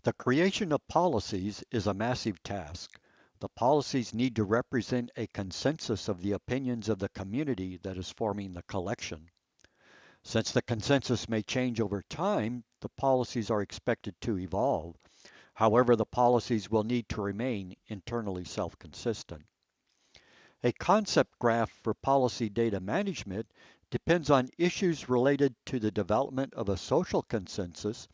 The creation of policies is a massive task. The policies need to represent a consensus of the opinions of the community that is forming the collection. Since the consensus may change over time, the policies are expected to evolve. However, the policies will need to remain internally self-consistent. A concept graph for policy data management depends on issues related to the development of a social consensus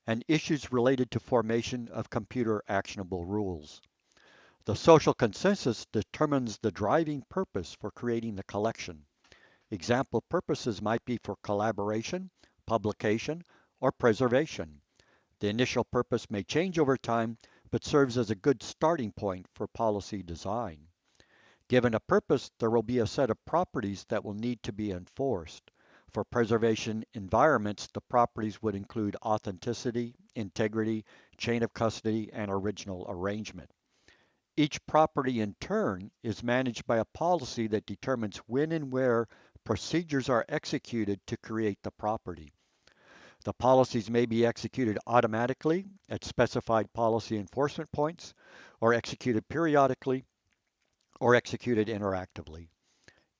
and issues related to formation of computer actionable rules. The social consensus determines the driving purpose for creating the collection. Example purposes might be for collaboration, publication, or preservation. The initial purpose may change over time, but serves as a good starting point for policy design. Given a purpose, there will be a set of properties that will need to be enforced. For preservation environments, the properties would include authenticity, integrity, chain of custody, and original arrangement. Each property in turn is managed by a policy that determines when and where procedures are executed to create the property. The policies may be executed automatically at specified policy enforcement points, or executed periodically, or executed interactively.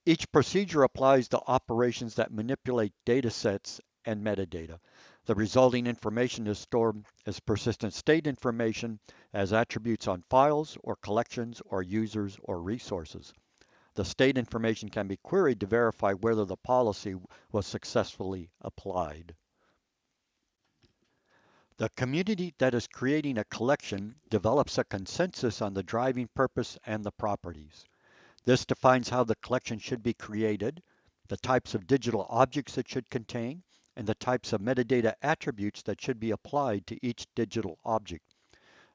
Each procedure applies to operations that manipulate data sets and metadata. The resulting information is stored as persistent state information as attributes on files or collections or users or resources. The state information can be queried to verify whether the policy was successfully applied. The community that is creating a collection develops a consensus on the driving purpose and the properties. This defines how the collection should be created, the types of digital objects it should contain, and the types of metadata attributes that should be applied to each digital object.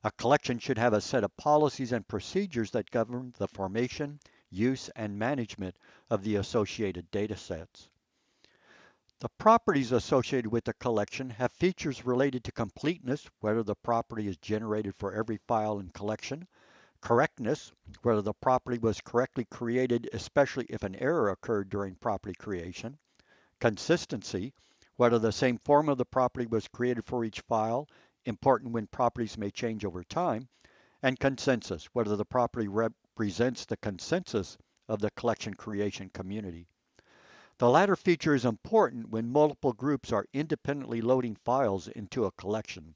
A collection should have a set of policies and procedures that govern the formation, use, and management of the associated data sets. The properties associated with the collection have features related to completeness, whether the property is generated for every file and collection, correctness, whether the property was correctly created, especially if an error occurred during property creation, consistency, whether the same form of the property was created for each file, important when properties may change over time, and consensus, whether the property represents the consensus of the collection creation community. The latter feature is important when multiple groups are independently loading files into a collection.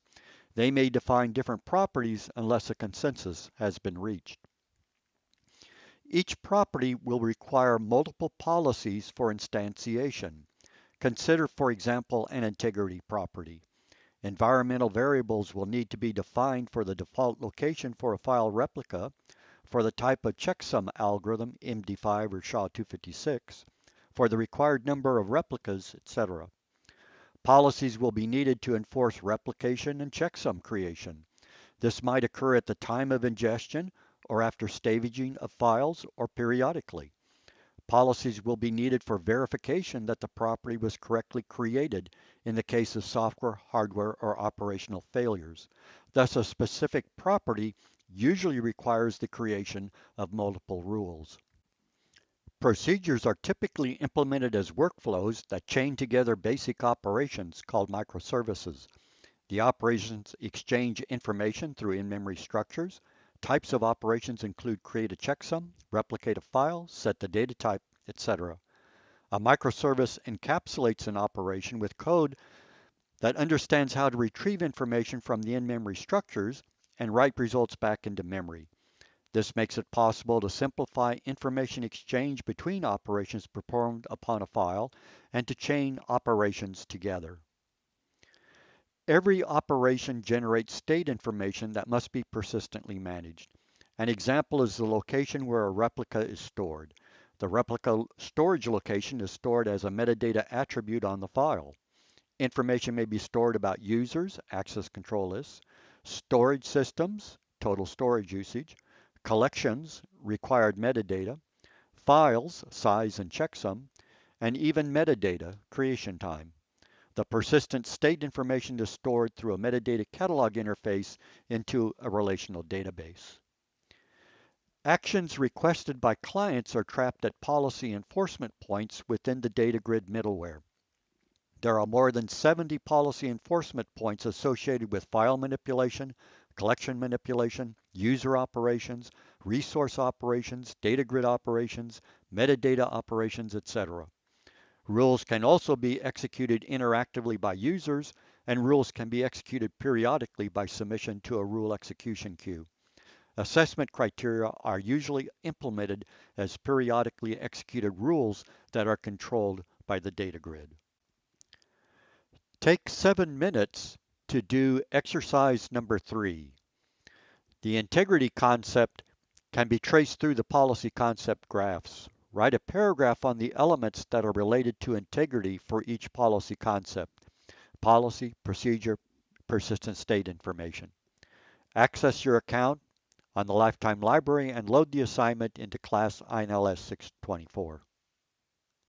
They may define different properties unless a consensus has been reached. Each property will require multiple policies for instantiation. Consider, for example, an integrity property. Environmental variables will need to be defined for the default location for a file replica, for the type of checksum algorithm, MD5 or SHA-256, for the required number of replicas, etc. Policies will be needed to enforce replication and checksum creation. This might occur at the time of ingestion or after staging of files or periodically. Policies will be needed for verification that the property was correctly created in the case of software, hardware, or operational failures. Thus, a specific property usually requires the creation of multiple rules. Procedures are typically implemented as workflows that chain together basic operations called microservices. The operations exchange information through in-memory structures. Types of operations include create a checksum, replicate a file, set the data type, etc. A microservice encapsulates an operation with code that understands how to retrieve information from the in-memory structures and write results back into memory. This makes it possible to simplify information exchange between operations performed upon a file and to chain operations together. Every operation generates state information that must be persistently managed. An example is the location where a replica is stored. The replica storage location is stored as a metadata attribute on the file. Information may be stored about users, access control lists, storage systems, total storage usage, collections, required metadata, files, size and checksum, and even metadata, creation time. The persistent state information is stored through a metadata catalog interface into a relational database. Actions requested by clients are trapped at policy enforcement points within the data grid middleware. There are more than 70 policy enforcement points associated with file manipulation, collection manipulation, user operations, resource operations, data grid operations, metadata operations, etc. Rules can also be executed interactively by users, and rules can be executed periodically by submission to a rule execution queue. Assessment criteria are usually implemented as periodically executed rules that are controlled by the data grid. Take 7 minutes to do exercise number 3. The integrity concept can be traced through the policy concept graphs. Write a paragraph on the elements that are related to integrity for each policy concept: policy, procedure, persistent state information. Access your account on the Lifetime Library and load the assignment into class INLS 624.